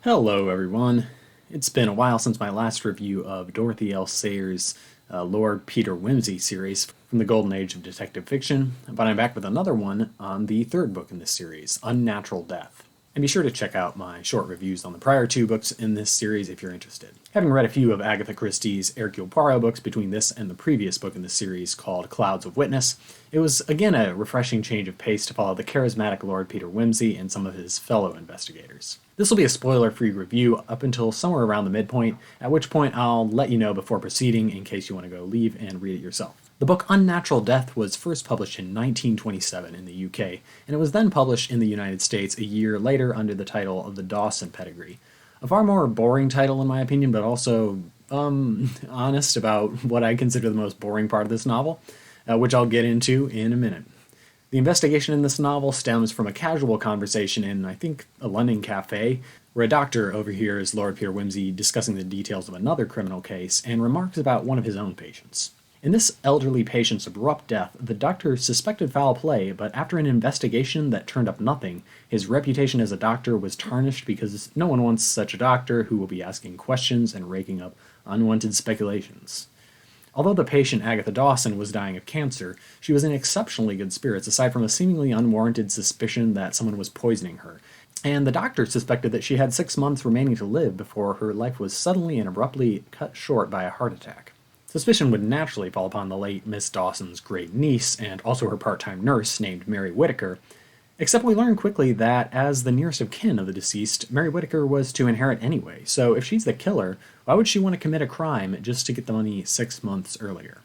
Hello, everyone. It's been a while since my last review of Dorothy L. Sayers' Lord Peter Wimsey series from the Golden Age of Detective Fiction, but I'm back with another one on the third book in this series, Unnatural Death. And be sure to check out my short reviews on the prior two books in this series if you're interested. Having read a few of Agatha Christie's Hercule Poirot books between this and the previous book in the series called Clouds of Witness, it was again a refreshing change of pace to follow the charismatic Lord Peter Wimsey and some of his fellow investigators. This will be a spoiler-free review up until somewhere around the midpoint, at which point I'll let you know before proceeding in case you want to go leave and read it yourself. The book Unnatural Death was first published in 1927 in the UK, and it was then published in the United States a year later under the title of The Dawson Pedigree. A far more boring title in my opinion, but also, honest about what I consider the most boring part of this novel, which I'll get into in a minute. The investigation in this novel stems from a casual conversation in, I think, a London cafe, where a doctor overhears Lord Peter Wimsey discussing the details of another criminal case and remarks about one of his own patients. In this elderly patient's abrupt death, the doctor suspected foul play, but after an investigation that turned up nothing, his reputation as a doctor was tarnished because no one wants such a doctor who will be asking questions and raking up unwanted speculations. Although the patient, Agatha Dawson, was dying of cancer, she was in exceptionally good spirits aside from a seemingly unwarranted suspicion that someone was poisoning her, and the doctor suspected that she had 6 months remaining to live before her life was suddenly and abruptly cut short by a heart attack. Suspicion would naturally fall upon the late Miss Dawson's great niece and also her part-time nurse named Mary Whittaker, except we learn quickly that as the nearest of kin of the deceased, Mary Whittaker was to inherit anyway, so if she's the killer, why would she want to commit a crime just to get the money 6 months earlier?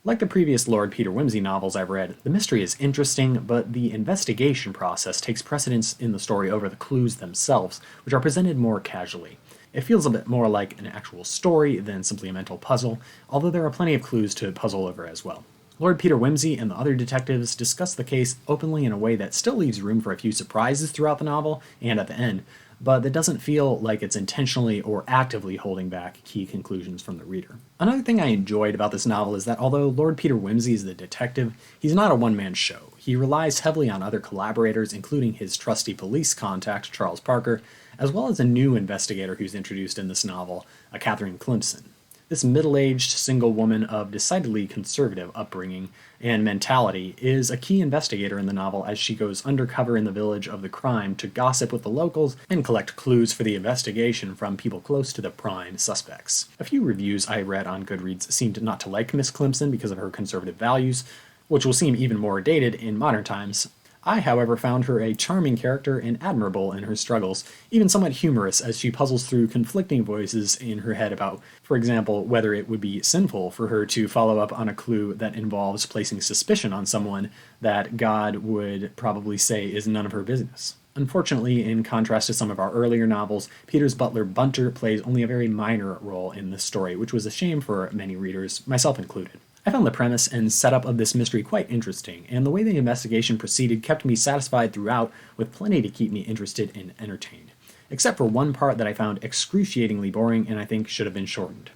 Like the previous Lord Peter Wimsey novels I've read, the mystery is interesting, but the investigation process takes precedence in the story over the clues themselves, which are presented more casually. It feels a bit more like an actual story than simply a mental puzzle, although there are plenty of clues to puzzle over as well. Lord Peter Wimsey and the other detectives discuss the case openly in a way that still leaves room for a few surprises throughout the novel and at the end, but that doesn't feel like it's intentionally or actively holding back key conclusions from the reader. Another thing I enjoyed about this novel is that although Lord Peter Wimsey is the detective, he's not a one-man show. He relies heavily on other collaborators, including his trusty police contact, Charles Parker, as well as a new investigator who's introduced in this novel, Catherine Clemson. This middle-aged single woman of decidedly conservative upbringing and mentality is a key investigator in the novel as she goes undercover in the village of the crime to gossip with the locals and collect clues for the investigation from people close to the prime suspects. A few reviews I read on Goodreads seemed not to like Miss Clemson because of her conservative values, which will seem even more dated in modern times. I, however, found her a charming character and admirable in her struggles, even somewhat humorous as she puzzles through conflicting voices in her head about, for example, whether it would be sinful for her to follow up on a clue that involves placing suspicion on someone that God would probably say is none of her business. Unfortunately, in contrast to some of our earlier novels, Peter's butler Bunter plays only a very minor role in this story, which was a shame for many readers, myself included. I found the premise and setup of this mystery quite interesting, and the way the investigation proceeded kept me satisfied throughout, with plenty to keep me interested and entertained. Except for one part that I found excruciatingly boring and I think should have been shortened.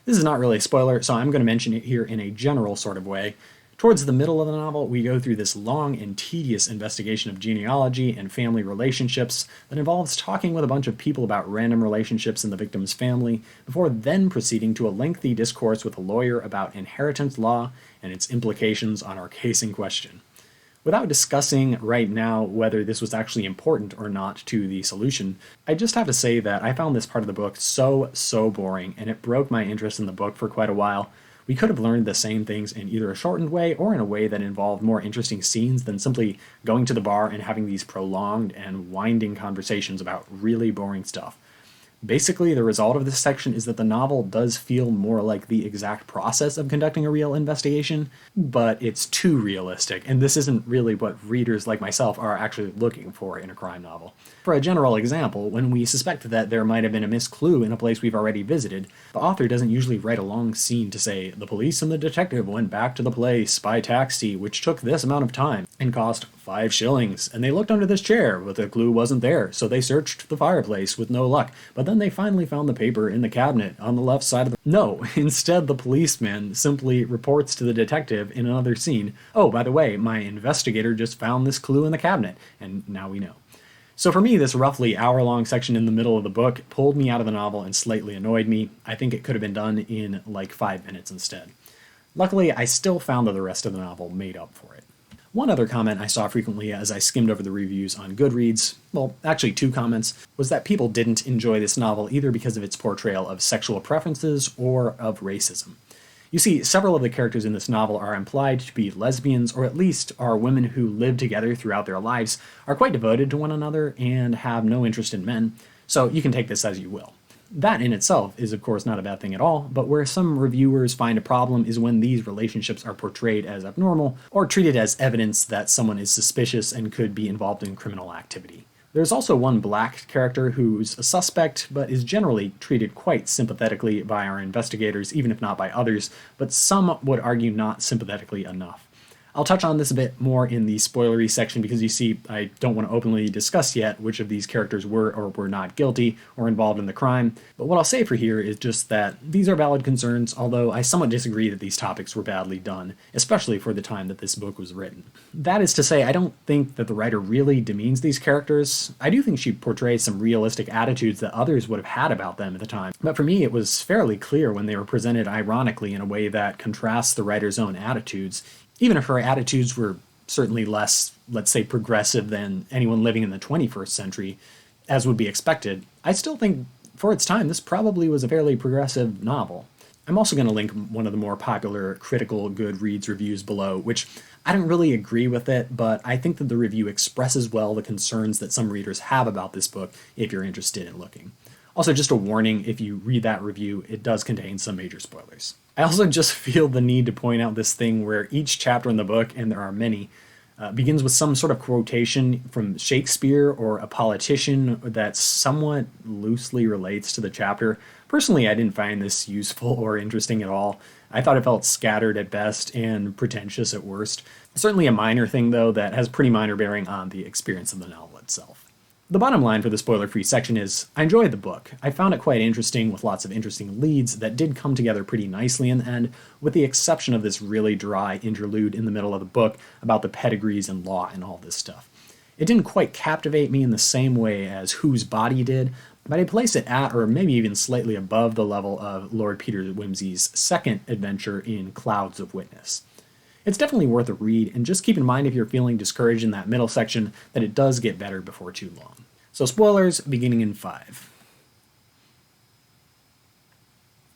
This is not really a spoiler, so I'm going to mention it here in a general sort of way. Towards the middle of the novel, we go through this long and tedious investigation of genealogy and family relationships that involves talking with a bunch of people about random relationships in the victim's family, before then proceeding to a lengthy discourse with a lawyer about inheritance law and its implications on our case in question. Without discussing right now whether this was actually important or not to the solution, I just have to say that I found this part of the book so boring, and it broke my interest in the book for quite a while. We could have learned the same things in either a shortened way or in a way that involved more interesting scenes than simply going to the bar and having these prolonged and winding conversations about really boring stuff. Basically, the result of this section is that the novel does feel more like the exact process of conducting a real investigation, but it's too realistic, and this isn't really what readers like myself are actually looking for in a crime novel. For a general example, when we suspect that there might have been a missed clue in a place we've already visited, the author doesn't usually write a long scene to say, "The police and the detective went back to the place by taxi, which took this amount of time and cost 5 shillings, and they looked under this chair, but the clue wasn't there, so they searched the fireplace with no luck, but then they finally found the paper in the cabinet on the left side of the..." No, instead the policeman simply reports to the detective in another scene, "Oh, by the way, my investigator just found this clue in the cabinet," and now we know. So for me, this roughly hour-long section in the middle of the book pulled me out of the novel and slightly annoyed me. I think it could have been done in like 5 minutes instead. Luckily, I still found that the rest of the novel made up for it. One other comment I saw frequently as I skimmed over the reviews on Goodreads, well, actually 2 comments, was that people didn't enjoy this novel either because of its portrayal of sexual preferences or of racism. You see, several of the characters in this novel are implied to be lesbians, or at least are women who live together throughout their lives, are quite devoted to one another, and have no interest in men, so you can take this as you will. That in itself is of course not a bad thing at all, but where some reviewers find a problem is when these relationships are portrayed as abnormal or treated as evidence that someone is suspicious and could be involved in criminal activity. There's also one black character who's a suspect, but is generally treated quite sympathetically by our investigators, even if not by others, but some would argue not sympathetically enough. I'll touch on this a bit more in the spoilery section because you see, I don't want to openly discuss yet which of these characters were or were not guilty or involved in the crime, but what I'll say for here is just that these are valid concerns, although I somewhat disagree that these topics were badly done, especially for the time that this book was written. That is to say, I don't think that the writer really demeans these characters. I do think she portrays some realistic attitudes that others would have had about them at the time, but for me it was fairly clear when they were presented ironically in a way that contrasts the writer's own attitudes, even if her attitudes were certainly less, let's say, progressive than anyone living in the 21st century, as would be expected. I still think, for its time, this probably was a fairly progressive novel. I'm also going to link one of the more popular critical Goodreads reviews below, which I don't really agree with it, but I think that the review expresses well the concerns that some readers have about this book if you're interested in looking. Also, just a warning, if you read that review, it does contain some major spoilers. I also just feel the need to point out this thing where each chapter in the book, and there are many, begins with some sort of quotation from Shakespeare or a politician that somewhat loosely relates to the chapter. Personally, I didn't find this useful or interesting at all. I thought it felt scattered at best and pretentious at worst. Certainly a minor thing, though, that has pretty minor bearing on the experience of the novel itself. The bottom line for the spoiler-free section is, I enjoyed the book. I found it quite interesting with lots of interesting leads that did come together pretty nicely in the end, with the exception of this really dry interlude in the middle of the book about the pedigrees and law and all this stuff. It didn't quite captivate me in the same way as Whose Body did, but I'd place it at or maybe even slightly above the level of Lord Peter Wimsey's second adventure in Clouds of Witness. It's definitely worth a read, and just keep in mind if you're feeling discouraged in that middle section that it does get better before too long. So spoilers, beginning in 5.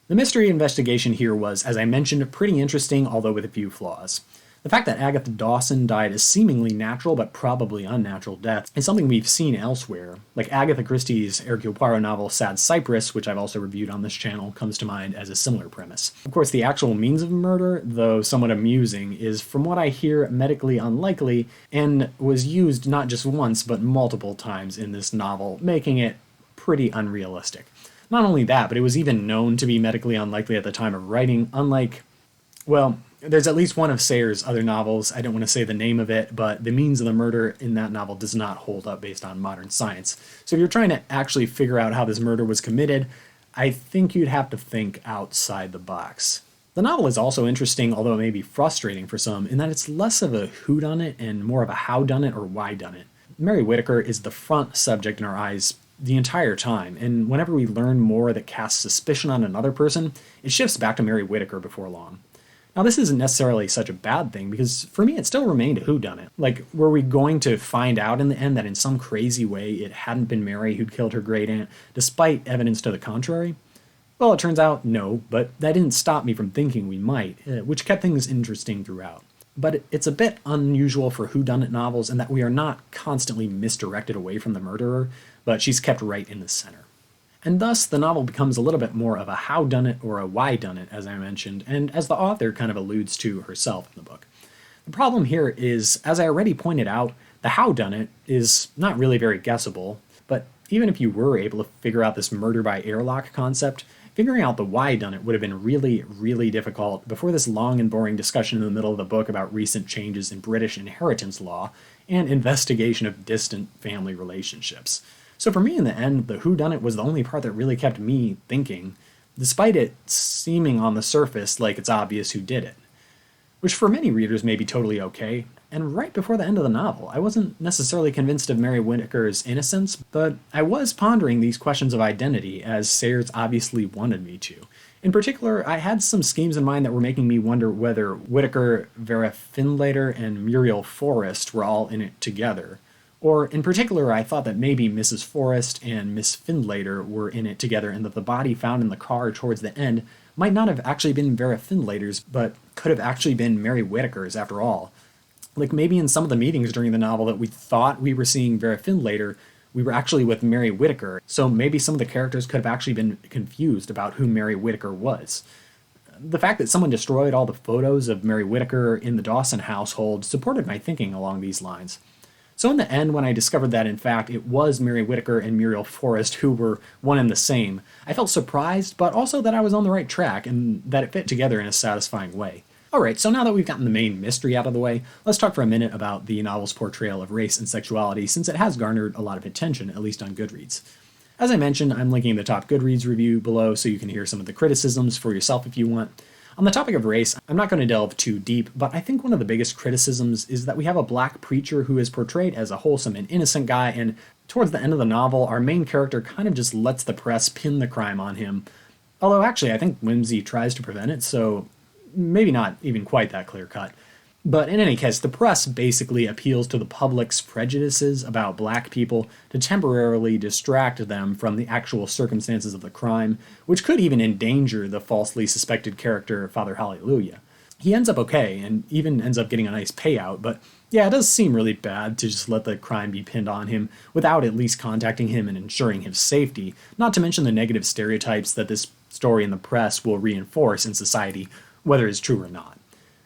The mystery investigation here was, as I mentioned, pretty interesting, although with a few flaws. The fact that Agatha Dawson died a seemingly natural but probably unnatural death is something we've seen elsewhere. Like Agatha Christie's Hercule Poirot novel Sad Cypress, which I've also reviewed on this channel, comes to mind as a similar premise. Of course, the actual means of murder, though somewhat amusing, is from what I hear medically unlikely and was used not just once but multiple times in this novel, making it pretty unrealistic. Not only that, but it was even known to be medically unlikely at the time of writing, unlike, well, there's at least one of Sayre's other novels, I don't want to say the name of it, but the means of the murder in that novel does not hold up based on modern science. So if you're trying to actually figure out how this murder was committed, I think you'd have to think outside the box. The novel is also interesting, although it may be frustrating for some, in that it's less of a whodunit and more of a howdunit or whydunit. Mary Whitaker is the front subject in our eyes the entire time, and whenever we learn more that casts suspicion on another person, it shifts back to Mary Whitaker before long. Now, this isn't necessarily such a bad thing, because for me it still remained a whodunit. Like, were we going to find out in the end that in some crazy way it hadn't been Mary who'd killed her great-aunt, despite evidence to the contrary? Well, it turns out no, but that didn't stop me from thinking we might, which kept things interesting throughout. But it's a bit unusual for whodunit novels in that we are not constantly misdirected away from the murderer, but she's kept right in the center. And thus, the novel becomes a little bit more of a howdunit or a whydunit, as I mentioned, and as the author kind of alludes to herself in the book. The problem here is, as I already pointed out, the howdunit is not really very guessable, but even if you were able to figure out this murder by airlock concept, figuring out the whydunit would have been really, really difficult before this long and boring discussion in the middle of the book about recent changes in British inheritance law and investigation of distant family relationships. So for me, in the end, the whodunit was the only part that really kept me thinking, despite it seeming on the surface like it's obvious who did it. which for many readers may be totally okay. And right before the end of the novel, I wasn't necessarily convinced of Mary Whitaker's innocence, but I was pondering these questions of identity, as Sayers obviously wanted me to. In particular, I had some schemes in mind that were making me wonder whether Whitaker, Vera Findlater, and Muriel Forrest were all in it together. Or, in particular, I thought that maybe Mrs. Forrest and Miss Findlater were in it together, and that the body found in the car towards the end might not have actually been Vera Findlater's, but could have actually been Mary Whitaker's after all. Like maybe in some of the meetings during the novel that we thought we were seeing Vera Findlater, we were actually with Mary Whitaker, so maybe some of the characters could have actually been confused about who Mary Whitaker was. The fact that someone destroyed all the photos of Mary Whitaker in the Dawson household supported my thinking along these lines. So in the end, when I discovered that in fact it was Mary Whitaker and Muriel Forrest who were one and the same, I felt surprised, but also that I was on the right track and that it fit together in a satisfying way. Alright, so now that we've gotten the main mystery out of the way, let's talk for a minute about the novel's portrayal of race and sexuality, since it has garnered a lot of attention, at least on Goodreads. As I mentioned, I'm linking the top Goodreads review below so you can hear some of the criticisms for yourself if you want. On the topic of race, I'm not going to delve too deep, but I think one of the biggest criticisms is that we have a black preacher who is portrayed as a wholesome and innocent guy, and towards the end of the novel, our main character kind of just lets the press pin the crime on him. Although actually, I think Wimsey tries to prevent it, so maybe not even quite that clear-cut. But in any case, the press basically appeals to the public's prejudices about black people to temporarily distract them from the actual circumstances of the crime, which could even endanger the falsely suspected character, Father Hallelujah. He ends up okay, and even ends up getting a nice payout, but yeah, it does seem really bad to just let the crime be pinned on him without at least contacting him and ensuring his safety, not to mention the negative stereotypes that this story in the press will reinforce in society, whether it's true or not.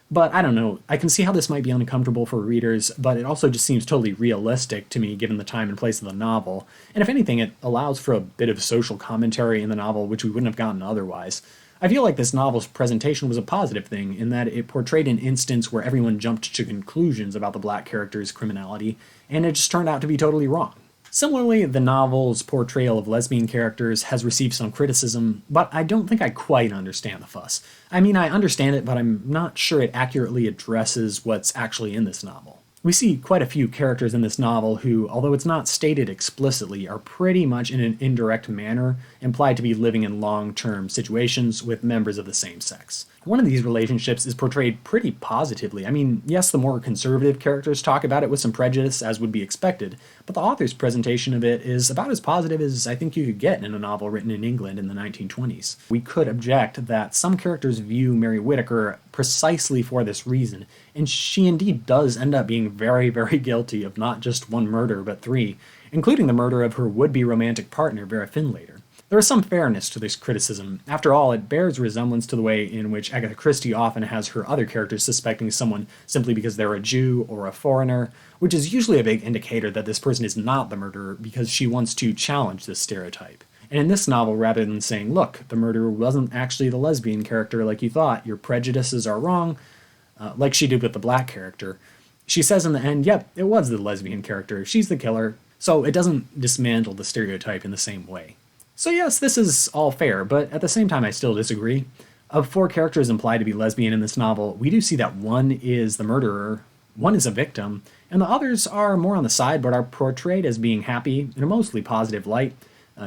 But I don't know, I can see how this might be uncomfortable for readers, but it also just seems totally realistic to me given the time and place of the novel, and if anything, it allows for a bit of social commentary in the novel which we wouldn't have gotten otherwise. I feel like this novel's presentation was a positive thing in that it portrayed an instance where everyone jumped to conclusions about the black character's criminality, and it just turned out to be totally wrong. Similarly, the novel's portrayal of lesbian characters has received some criticism, but I don't think I quite understand the fuss. I mean, I understand it, but I'm not sure it accurately addresses what's actually in this novel. We see quite a few characters in this novel who, although it's not stated explicitly, are pretty much in an indirect manner implied to be living in long-term situations with members of the same sex. One of these relationships is portrayed pretty positively. I mean, yes, the more conservative characters talk about it with some prejudice, as would be expected, but the author's presentation of it is about as positive as I think you could get in a novel written in England in the 1920s. We could object that some characters view Mary Whitaker precisely for this reason, and she indeed does end up being very, very guilty of not just one murder, but three, including the murder of her would-be romantic partner, Vera Findlater. There is some fairness to this criticism. After all, it bears resemblance to the way in which Agatha Christie often has her other characters suspecting someone simply because they're a Jew or a foreigner, which is usually a big indicator that this person is not the murderer because she wants to challenge this stereotype. And in this novel, rather than saying, look, the murderer wasn't actually the lesbian character like you thought, your prejudices are wrong, like she did with the black character, she says in the end, yep, it was the lesbian character, she's the killer, so it doesn't dismantle the stereotype in the same way. So yes, this is all fair, but at the same time I still disagree. Of four characters implied to be lesbian in this novel, we do see that one is the murderer, one is a victim, and the others are more on the side but are portrayed as being happy in a mostly positive light,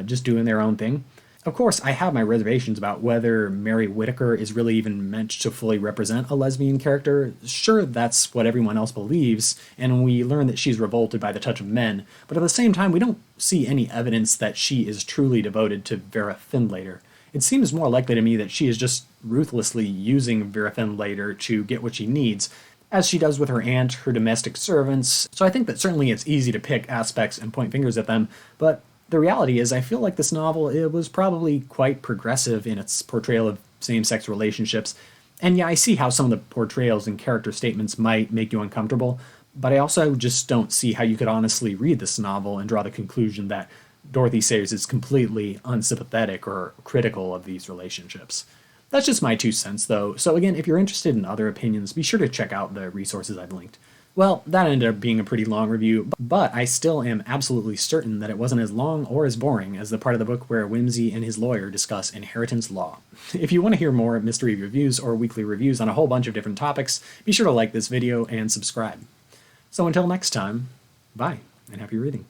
just doing their own thing. Of course, I have my reservations about whether Mary Whitaker is really even meant to fully represent a lesbian character. Sure, that's what everyone else believes, and we learn that she's revolted by the touch of men, but at the same time, we don't see any evidence that she is truly devoted to Vera Findlater. It seems more likely to me that she is just ruthlessly using Vera Findlater to get what she needs, as she does with her aunt, her domestic servants, so I think that certainly it's easy to pick aspects and point fingers at them, but the reality is, I feel like this novel, it was probably quite progressive in its portrayal of same-sex relationships, and yeah, I see how some of the portrayals and character statements might make you uncomfortable, but I also just don't see how you could honestly read this novel and draw the conclusion that Dorothy Sayers is completely unsympathetic or critical of these relationships. That's just my 2 cents, though, so again, if you're interested in other opinions, be sure to check out the resources I've linked. Well, that ended up being a pretty long review, but I still am absolutely certain that it wasn't as long or as boring as the part of the book where Wimsey and his lawyer discuss inheritance law. If you want to hear more mystery reviews or weekly reviews on a whole bunch of different topics, be sure to like this video and subscribe. So until next time, bye, and happy reading.